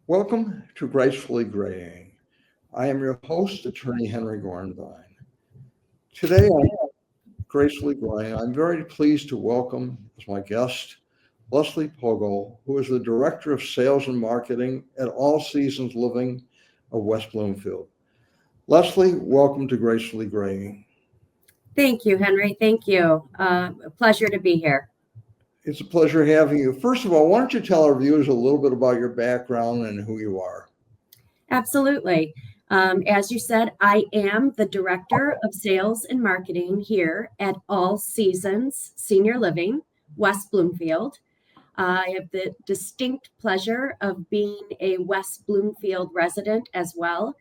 Welcome to Gracefully Graying. I am your host, Attorney Henry Gornvine. Today on Gracefully Graying, I'm very pleased to welcome as my guest Leslee Poegel, who is the Director of Sales and Marketing at All Seasons Living of West Bloomfield. Leslee, welcome to Gracefully Graying. Thank you, Henry. Thank you. A pleasure to be here. It's a pleasure having you. First of all, why don't you tell our viewers a little bit about your background and who you are? Absolutely. As you said, I am the Director of Sales and Marketing here at All Seasons Senior Living, West Bloomfield. I have the distinct pleasure of being a West Bloomfield resident as well.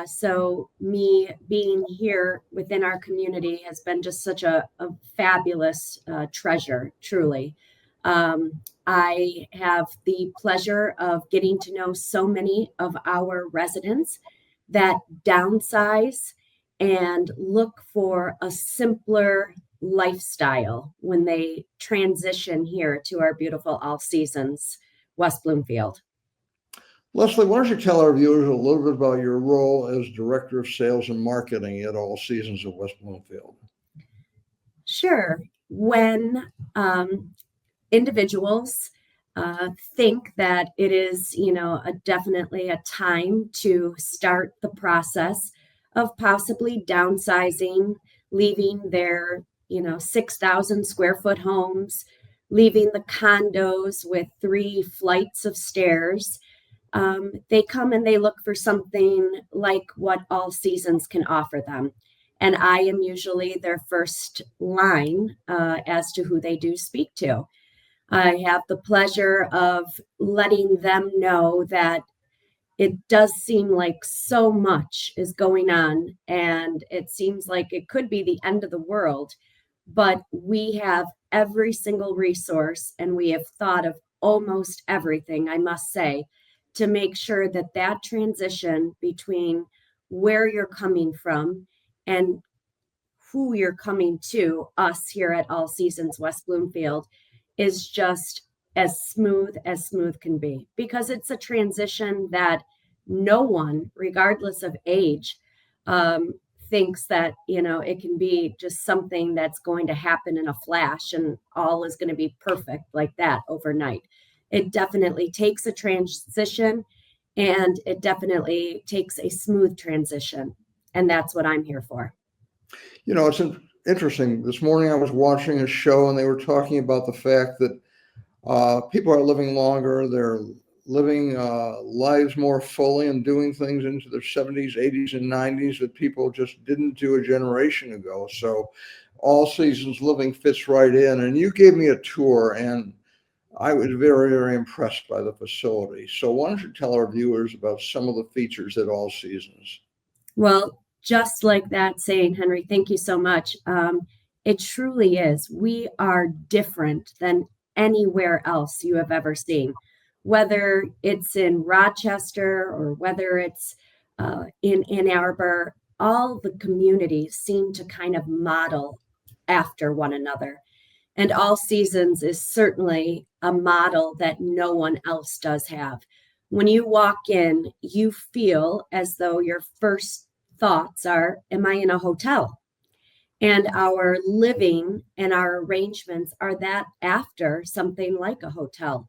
So me being here within our community has been just such a fabulous treasure, truly. I have the pleasure of getting to know so many of our residents that downsize and look for a simpler lifestyle when they transition here to our beautiful All Seasons West Bloomfield. Leslee, why don't you tell our viewers a little bit about your role as Director of Sales and Marketing at All Seasons of West Bloomfield? Sure. When individuals think that it is, definitely a time to start the process of possibly downsizing, leaving their, 6,000 square foot homes, leaving the condos with 3 flights of stairs, they come and they look for something like what All Seasons can offer them. And I am usually their first line as to who they do speak to. I have the pleasure of letting them know that it does seem like so much is going on, and it seems like it could be the end of the world, but we have every single resource, and we have thought of almost everything, I must say, to make sure that that transition between where you're coming from and who you're coming to, us here at All Seasons West Bloomfield, is just as smooth can be, because it's a transition that no one, regardless of age, thinks that, it can be just something that's going to happen in a flash and all is going to be perfect like that overnight. It definitely takes a transition, and it definitely takes a smooth transition. And that's what I'm here for. It's interesting. This morning I was watching a show and they were talking about the fact that people are living longer. They're living lives more fully and doing things into their 70s, 80s, and 90s that people just didn't do a generation ago. So All Seasons Living fits right in. And you gave me a tour, and I was very, very impressed by the facility. So why don't you tell our viewers about some of the features at All Seasons? Well, just like that saying, Henry, thank you so much. It truly is. We are different than anywhere else you have ever seen, whether it's in Rochester or whether it's in Ann Arbor. All the communities seem to kind of model after one another. And All Seasons is certainly a model that no one else does have. When you walk in, you feel as though your first thoughts are, am I in a hotel? And our living and our arrangements are that after something like a hotel.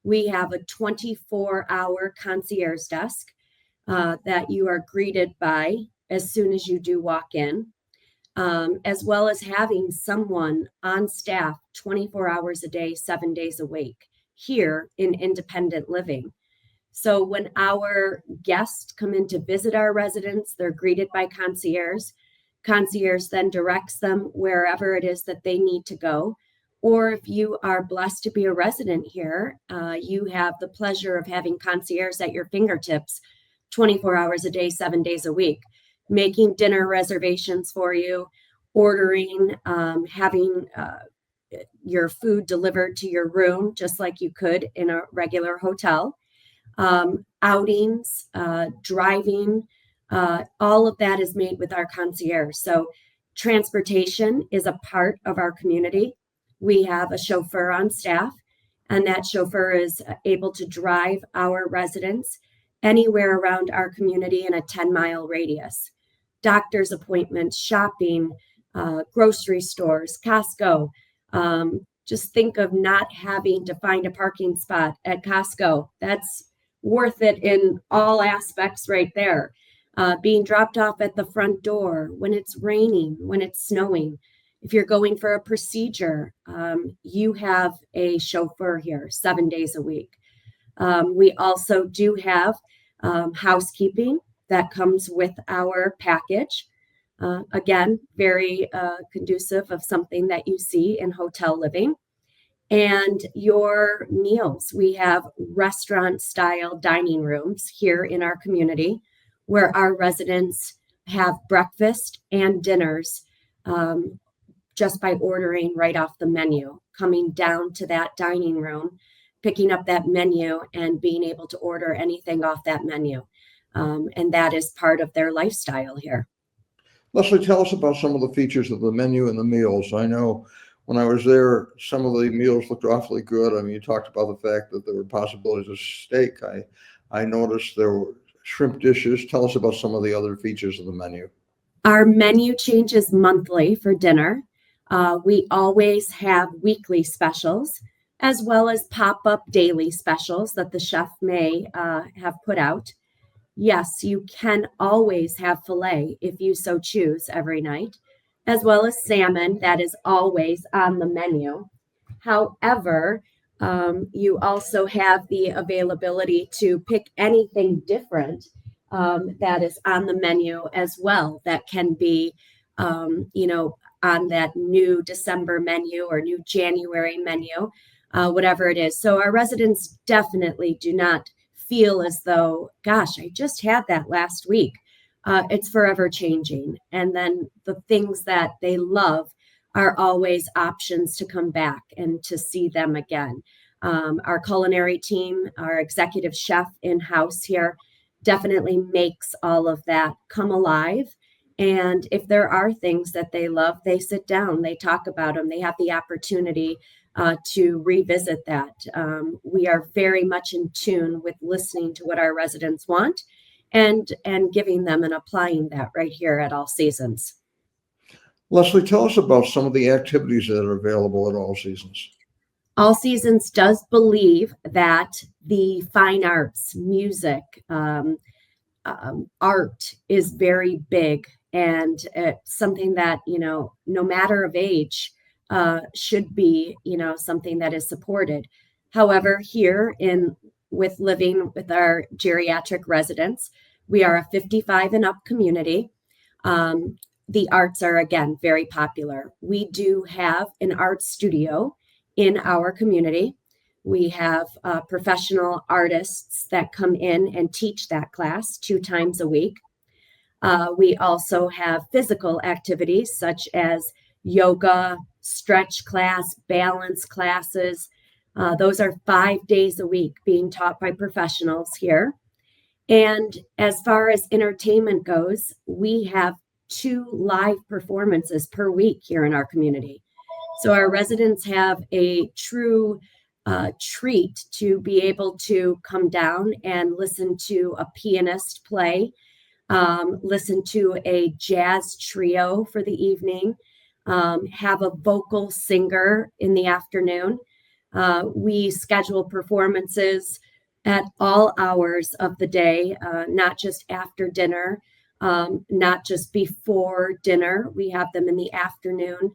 We have a 24-hour concierge desk that you are greeted by as soon as you do walk in. As well as having someone on staff 24 hours a day, 7 days a week here in independent living. So when our guests come in to visit our residents, they're greeted by concierge. Concierge then directs them wherever it is that they need to go. Or if you are blessed to be a resident here, you have the pleasure of having concierge at your fingertips 24 hours a day, 7 days a week, making dinner reservations for you, ordering, having your food delivered to your room, just like you could in a regular hotel, outings, driving, all of that is made with our concierge. So transportation is a part of our community. We have a chauffeur on staff, And that chauffeur is able to drive our residents anywhere around our community in a 10-mile radius. Doctor's appointments, shopping, grocery stores, Costco. Just think of not having to find a parking spot at Costco. That's worth it in all aspects right there. Being dropped off at the front door when it's raining, when it's snowing. If you're going for a procedure, you have a chauffeur here 7 days a week. We also do have housekeeping that comes with our package. Again, very conducive of something that you see in hotel living. And your meals. We have restaurant-style dining rooms here in our community where our residents have breakfast and dinners just by ordering right off the menu, coming down to that dining room, picking up that menu, and being able to order anything off that menu. And that is part of their lifestyle here. Leslee, tell us about some of the features of the menu and the meals. I know when I was there, some of the meals looked awfully good. I mean, you talked about the fact that there were possibilities of steak. I noticed there were shrimp dishes. Tell us about some of the other features of the menu. Our menu changes monthly for dinner. We always have weekly specials, as well as pop-up daily specials that the chef may have put out. Yes, you can always have filet if you so choose every night, as well as salmon that is always on the menu. However, you also have the availability to pick anything different that is on the menu as well that can be, on that new December menu or new January menu, whatever it is. So our residents definitely do not feel as though, gosh, I just had that last week. It's forever changing. And then the things that they love are always options to come back and to see them again. Our culinary team, our executive chef in-house here definitely makes all of that come alive. And if there are things that they love, they sit down, they talk about them, they have the opportunity to revisit that. We are very much in tune with listening to what our residents want and giving them and applying that right here at All Seasons. Leslee, tell us about some of the activities that are available at All Seasons. All Seasons does believe that the fine arts, music, art is very big, and it's something that, no matter of age, should be, something that is supported. However, here with living with our geriatric residents, we are a 55 and up community. The arts are, again, very popular. We do have an art studio in our community. We have professional artists that come in and teach that class 2 times a week. We also have physical activities such as yoga, stretch class, balance classes. Those are 5 days a week being taught by professionals here. And as far as entertainment goes, we have 2 live performances per week here in our community. So our residents have a true treat to be able to come down and listen to a pianist play, listen to a jazz trio for the evening, have a vocal singer in the afternoon. We schedule performances at all hours of the day, not just after dinner, not just before dinner. We have them in the afternoon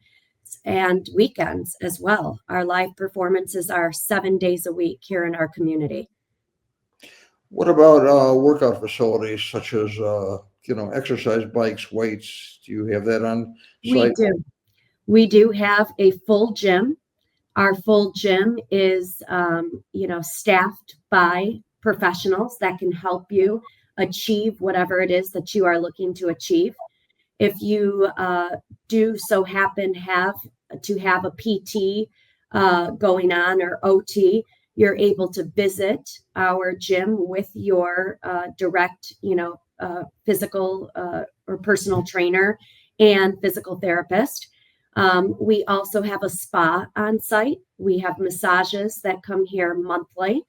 and weekends as well. Our live performances are 7 days a week here in our community. What about workout facilities such as, exercise bikes, weights? Do you have that on site? We do. We do have a full gym. Our full gym is, staffed by professionals that can help you achieve whatever it is that you are looking to achieve. If you do so happen to have a PT going on or OT, you're able to visit our gym with your direct, physical or personal trainer and physical therapist. We also have a spa on site. We have massages that come here monthly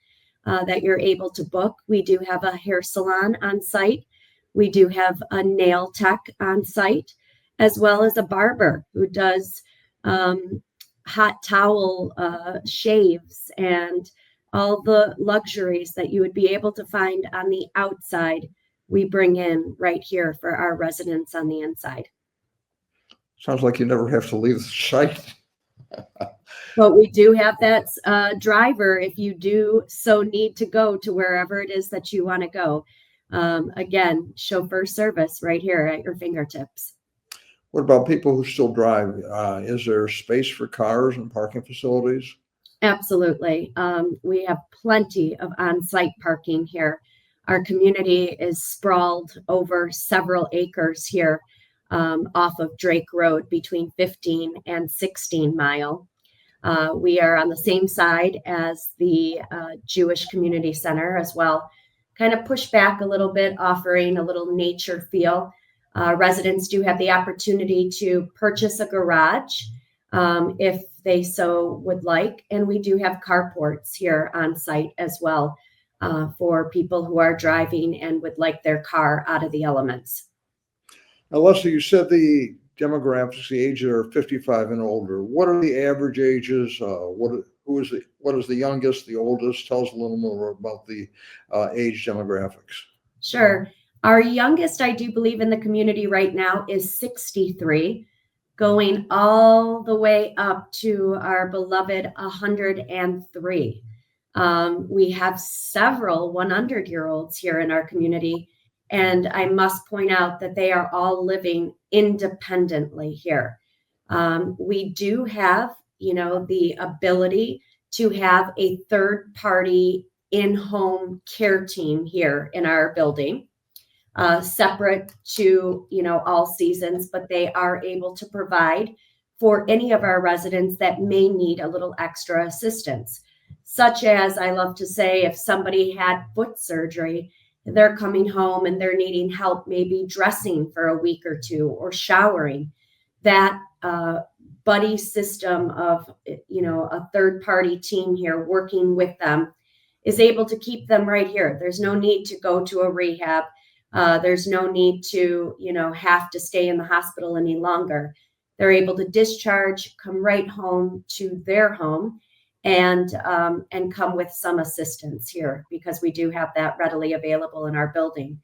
that you're able to book. We do have a hair salon on site. We do have a nail tech on site, as well as a barber who does hot towel shaves and all the luxuries that you would be able to find on the outside. We bring in right here for our residents on the inside. Sounds like you never have to leave the site. But we do have that driver if you do so need to go to wherever it is that you want to go. Again, chauffeur service right here at your fingertips. What about people who still drive? Is there space for cars and parking facilities? Absolutely. We have plenty of on-site parking here. Our community is sprawled over several acres here off of Drake Road between 15 and 16 Mile. We are on the same side as the Jewish Community Center as well. Kind of push back a little bit, offering a little nature feel. Residents do have the opportunity to purchase a garage if they so would like. And we do have carports here on site as well for people who are driving and would like their car out of the elements. Now, Leslie, you said the demographics, the ages are 55 and older. What are the average ages? What is the youngest, the oldest? Tell us a little more about the age demographics. Sure. Our youngest, I do believe, in the community right now is 63, going all the way up to our beloved 103. We have several 100-year-olds here in our community, and I must point out that they are all living independently here. We do have, the ability to have a third-party in-home care team here in our building. Separate to, all seasons, but they are able to provide for any of our residents that may need a little extra assistance, such as, I love to say, if somebody had foot surgery, they're coming home and they're needing help, maybe dressing for a week or two or showering. That buddy system of, a third-party team here working with them is able to keep them right here. There's no need to go to a rehab. There's no need to, have to stay in the hospital any longer. They're able to discharge, come right home to their home, and come with some assistance here because we do have that readily available in our building.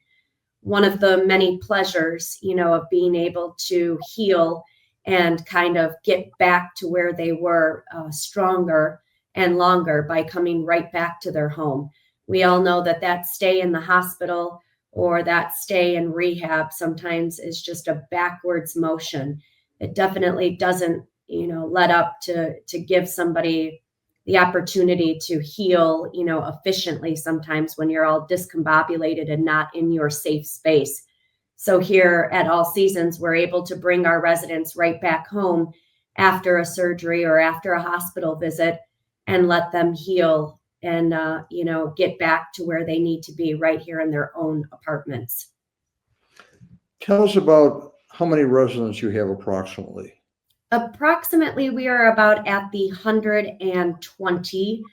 One of the many pleasures, of being able to heal and kind of get back to where they were stronger and longer by coming right back to their home. We all know that stay in the hospital or that stay in rehab sometimes is just a backwards motion. It definitely doesn't, let up to give somebody the opportunity to heal, efficiently sometimes when you're all discombobulated and not in your safe space. So here at All Seasons, we're able to bring our residents right back home after a surgery or after a hospital visit and let them heal and, get back to where they need to be right here in their own apartments. Tell us about how many residents you have approximately. Approximately, we are about at the 120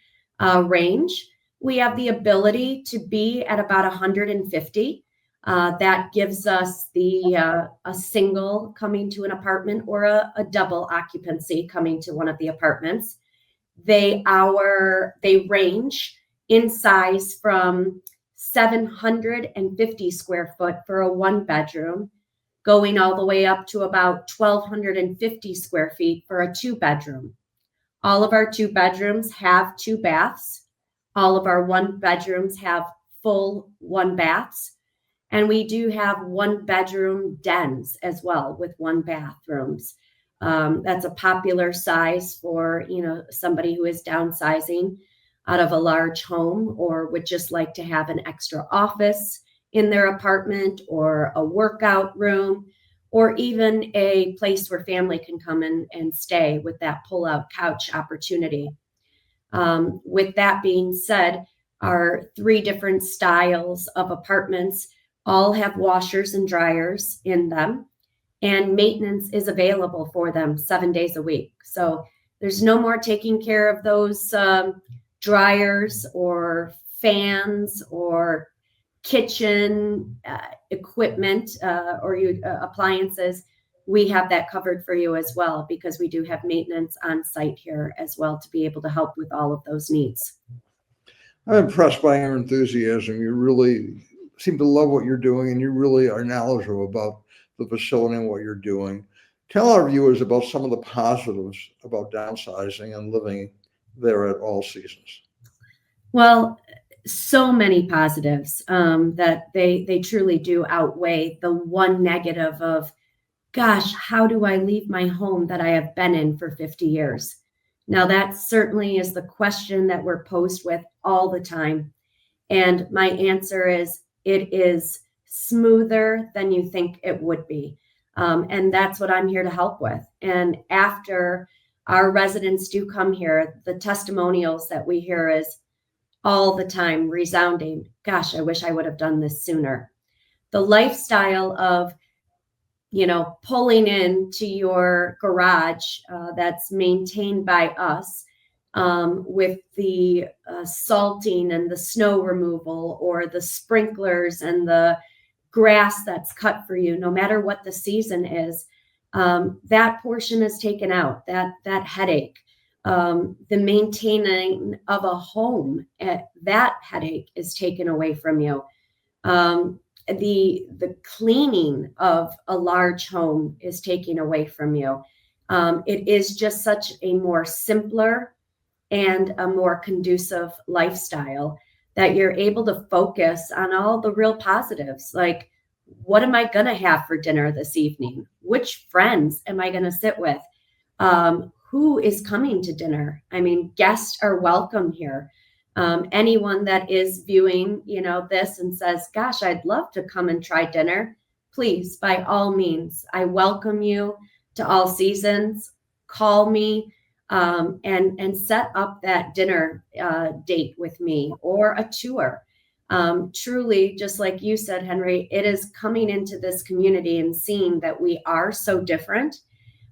range. We have the ability to be at about 150. That gives us a single coming to an apartment or a double occupancy coming to one of the apartments. They range in size from 750 square foot for a one bedroom, going all the way up to about 1,250 square feet for a two bedroom. All of our two bedrooms have two baths. All of our one bedrooms have full one baths. And we do have one bedroom dens as well with one bathrooms. That's a popular size for, somebody who is downsizing out of a large home or would just like to have an extra office in their apartment or a workout room or even a place where family can come in and stay with that pull-out couch opportunity. With that being said, our three different styles of apartments all have washers and dryers in them. and maintenance is available for them 7 days a week. So there's no more taking care of those dryers or fans or kitchen equipment or appliances. We have that covered for you as well, because we do have maintenance on site here as well to be able to help with all of those needs. I'm impressed by your enthusiasm. You really seem to love what you're doing, and you really are knowledgeable about the facility and what you're doing. Tell our viewers about some of the positives about downsizing and living there at All Seasons. Well, so many positives that they truly do outweigh the one negative of, gosh, how do I leave my home that I have been in for 50 years? Now, that certainly is the question that we're posed with all the time. And my answer is, it is smoother than you think it would be. And that's what I'm here to help with. And after our residents do come here, the testimonials that we hear is all the time resounding, gosh, I wish I would have done this sooner. The lifestyle of, pulling into your garage that's maintained by us, with the salting and the snow removal, or the sprinklers and the grass that's cut for you, no matter what the season is, that portion is taken out, that headache. The maintaining of a home, that headache is taken away from you. The cleaning of a large home is taken away from you. It is just such a more simpler and a more conducive lifestyle that you're able to focus on all the real positives. Like, what am I going to have for dinner this evening? Which friends am I going to sit with? Who is coming to dinner? I mean, guests are welcome here. Anyone that is viewing, this and says, gosh, I'd love to come and try dinner, please, by all means, I welcome you to All Seasons. Call me and set up that dinner date with me, or a tour. Truly, just like you said, Henry, it is coming into this community and seeing that we are so different.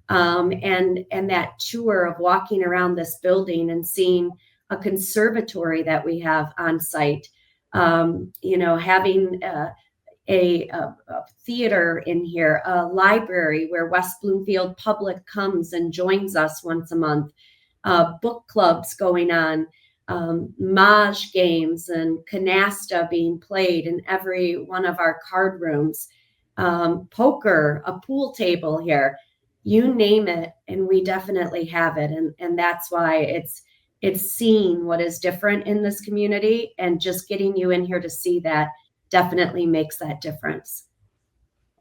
And that tour of walking around this building and seeing a conservatory that we have on site, having a theater in here, a library where West Bloomfield Public comes and joins us once a month, book clubs going on, Maj games and canasta being played in every one of our card rooms, poker, a pool table here, you name it, and we definitely have it. And that's why it's seeing what is different in this community, and just getting you in here to see that definitely makes that difference.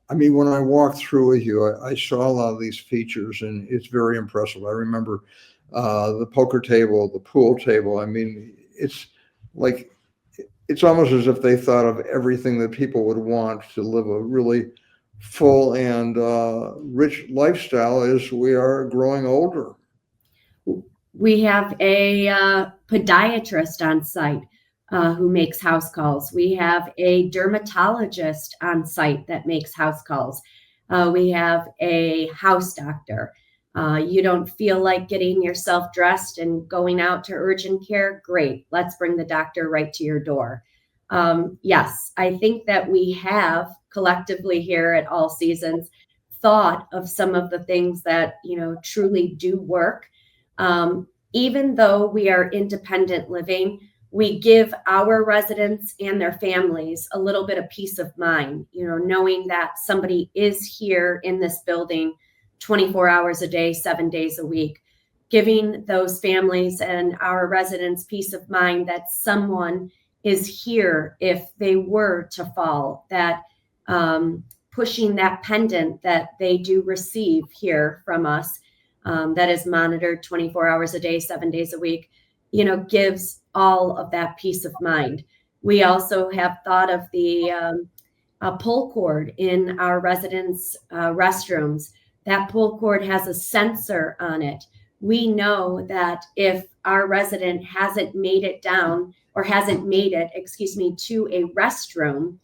I mean, when I walked through with you, I saw a lot of these features, and it's very impressive. I remember the poker table, the pool table. I mean, it's almost as if they thought of everything that people would want to live a really full and rich lifestyle as we are growing older. We have a podiatrist on site who makes house calls. We have a dermatologist on site that makes house calls. We have a house doctor. You don't feel like getting yourself dressed and going out to urgent care? Great. Let's bring the doctor right to your door. Yes, I think that we have collectively here at All Seasons thought of some of the things that, truly do work. Even though we are independent living, we give our residents and their families a little bit of peace of mind, knowing that somebody is here in this building 24 hours a day, 7 days a week, giving those families and our residents peace of mind that someone is here if they were to fall, that pushing that pendant that they do receive here from us, that is monitored 24 hours a day, 7 days a week, gives all of that peace of mind. We also have thought of the pull cord in our residents' restrooms. That pull cord has a sensor on it. We know that if our resident hasn't made it to a restroom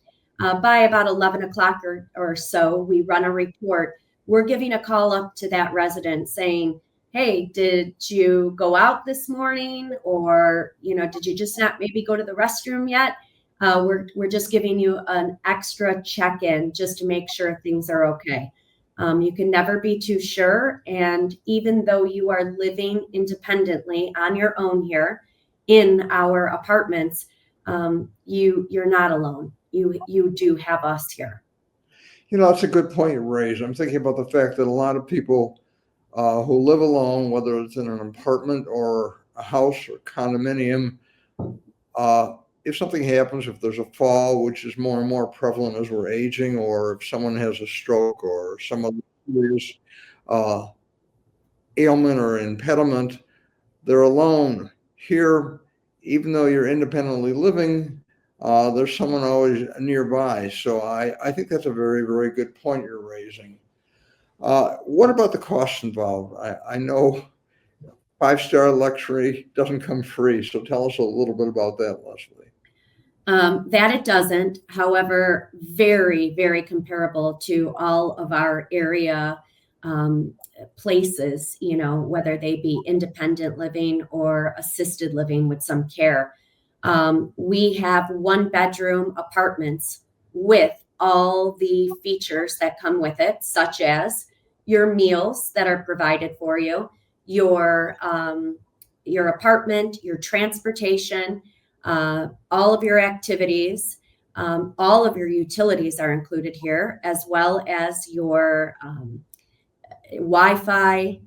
by about 11 o'clock or so, we run a report. we're giving a call up to that resident saying, hey, did you go out this morning? Or, did you just not maybe go to the restroom yet? We're just giving you an extra check-in just to make sure things are okay. You can never be too sure. And even though you are living independently on your own here in our apartments, you're not alone. You do have us here. That's a good point you raised. I'm thinking about the fact that a lot of people who live alone, whether it's in an apartment or a house or condominium, if something happens, if there's a fall, which is more and more prevalent as we're aging, or if someone has a stroke or some other serious ailment or impediment, they're alone. Here, even though you're independently living, there's someone always nearby. So I think that's a very, very good point you're raising. What about the costs involved? I know 5-star luxury doesn't come free. So tell us a little bit about that, Leslee. That it doesn't. However, very, very comparable to all of our area places, whether they be independent living or assisted living with some care. We have 1-bedroom apartments with all the features that come with it, such as your meals that are provided for you, your apartment, your transportation, all of your activities, all of your utilities are included here, as well as your Wi-Fi,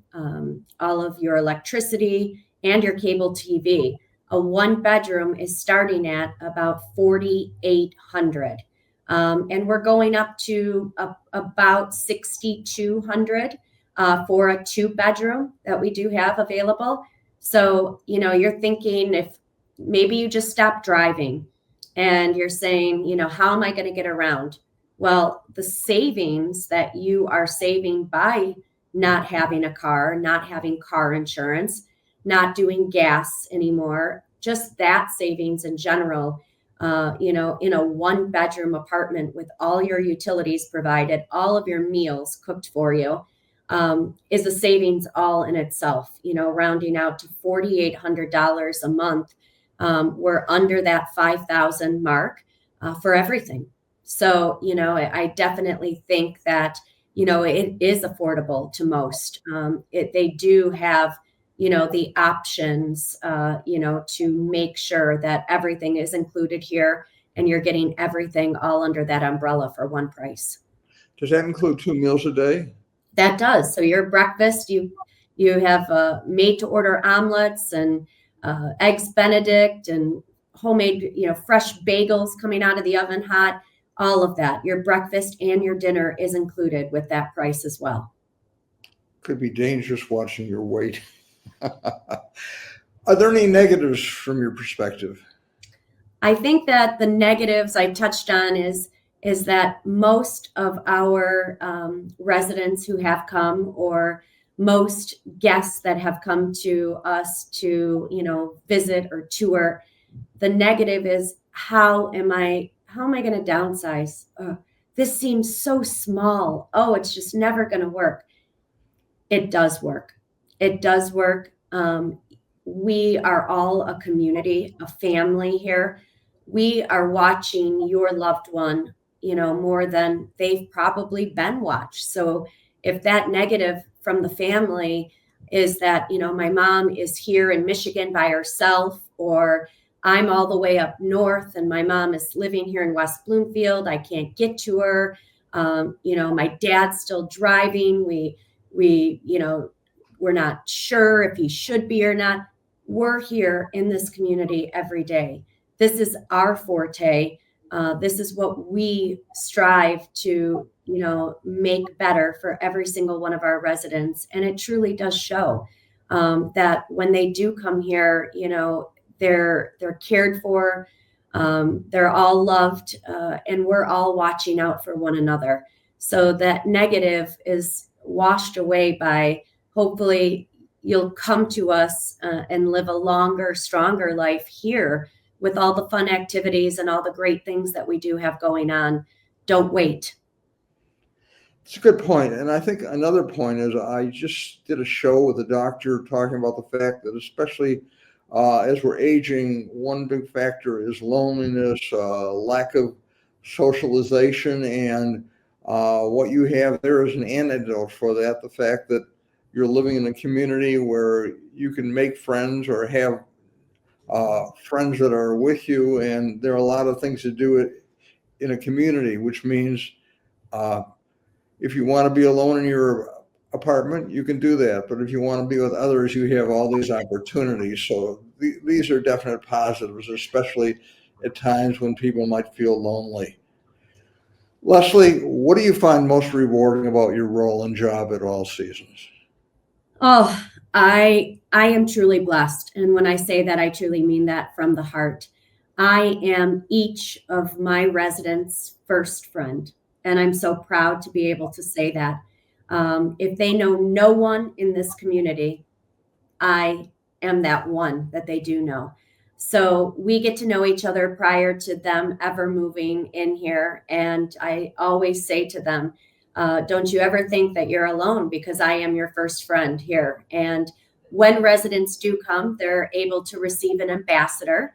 all of your electricity, and your cable TV. A 1-bedroom is starting at about $4,800, and we're going up to about $6,200 for a 2-bedroom that we do have available. So you're thinking, if maybe you just stop driving and you're saying, how am I going to get around? Well, the savings that you are saving by not having a car, not having car insurance, not doing gas anymore, just that savings in general, in a 1-bedroom apartment with all your utilities provided, all of your meals cooked for you, is a savings all in itself, rounding out to $4,800 a month. We're under that 5,000 mark for everything. So, I definitely think that, it is affordable to most. They do have, the options, to make sure that everything is included here and you're getting everything all under that umbrella for one price. Does that include 2 meals a day? That does. So your breakfast, you have made to order omelets and eggs Benedict and homemade, fresh bagels coming out of the oven hot, all of that. Your breakfast and your dinner is included with that price as well. Could be dangerous watching your weight. Are there any negatives from your perspective? I think that the negatives I touched on is that most of our residents who have come, or most guests that have come to us to, visit or tour, the negative is, how am I going to downsize? This seems so small. Oh, it's just never going to work. It does work. It does work. We are all a community, a family here. We are watching your loved one, more than they've probably been watched. So if that negative from the family is that, my mom is here in Michigan by herself, or I'm all the way up north and my mom is living here in West Bloomfield, I can't get to her. My dad's still driving. We're not sure if he should be or not. We're here in this community every day. This is our forte. This is what we strive to, make better for every single one of our residents. And it truly does show that when they do come here, they're cared for, they're all loved, and we're all watching out for one another. So that negative is washed away by, hopefully you'll come to us and live a longer, stronger life here with all the fun activities and all the great things that we do have going on. Don't wait. It's a good point. And I think another point is I just did a show with a doctor talking about the fact that, especially as we're aging, one big factor is loneliness, lack of socialization. And what you have there is an antidote for that. The fact that you're living in a community where you can make friends or have friends that are with you. And there are a lot of things to do it in a community, which means uh, if you want to be alone in your apartment, you can do that. But if you want to be with others, you have all these opportunities. So these are definite positives, especially at times when people might feel lonely. Leslie, what do you find most rewarding about your role and job at All Seasons? Oh, I am truly blessed. And when I say that, I truly mean that from the heart. I am each of my residents' first friend. And I'm so proud to be able to say that. If they know no one in this community, I am that one that they do know. So we get to know each other prior to them ever moving in here. And I always say to them, don't you ever think that you're alone, because I am your first friend here. And when residents do come, they're able to receive an ambassador,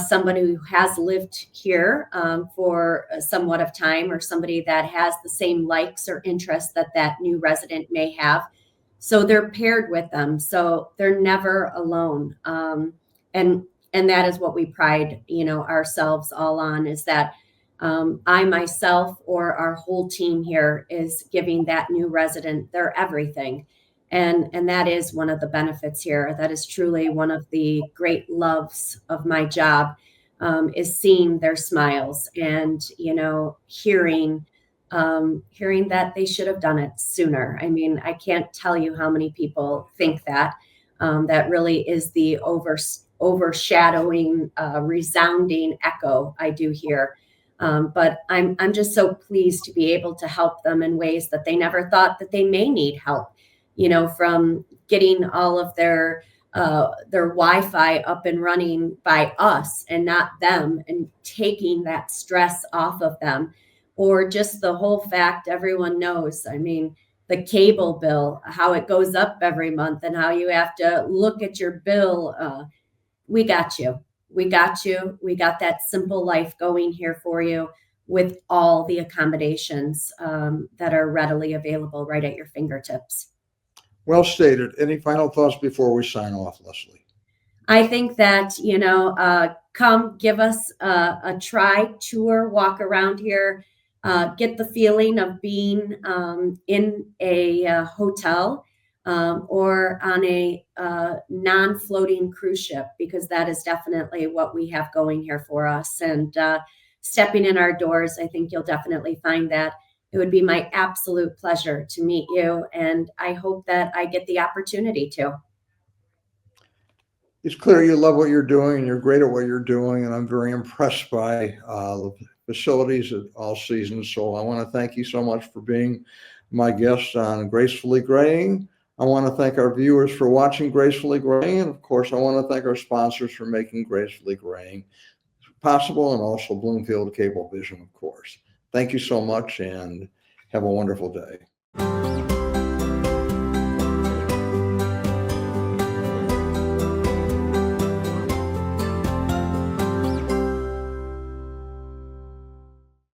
somebody who has lived here for somewhat of time, or somebody that has the same likes or interests that that new resident may have, so they're paired with them, so they're never alone. And that is what we pride, ourselves all on, is that I myself or our whole team here is giving that new resident their everything. And that is one of the benefits here. That is truly one of the great loves of my job, is seeing their smiles and, hearing that they should have done it sooner. I mean, I can't tell you how many people think that. That really is the overshadowing, resounding echo I do hear. But I'm just so pleased to be able to help them in ways that they never thought that they may need help. From getting all of their Wi-Fi up and running by us and not them, and taking that stress off of them, or just the whole fact everyone knows. I mean, the cable bill, how it goes up every month, and how you have to look at your bill. We got you. We got you. We got that simple life going here for you, with all the accommodations that are readily available right at your fingertips. Well stated. Any final thoughts before we sign off, Leslie? I think that, come give us a try tour, walk around here, get the feeling of being in a hotel, or on a non floating cruise ship, because that is definitely what we have going here for us. And stepping in our doors, I think you'll definitely find that. It would be my absolute pleasure to meet you. And I hope that I get the opportunity to. It's clear you love what you're doing and you're great at what you're doing. And I'm very impressed by the facilities at All Seasons. So I want to thank you so much for being my guest on Gracefully Graying. I want to thank our viewers for watching Gracefully Graying. And of course, I want to thank our sponsors for making Gracefully Graying possible, and also Bloomfield Cablevision, of course. Thank you so much, and have a wonderful day.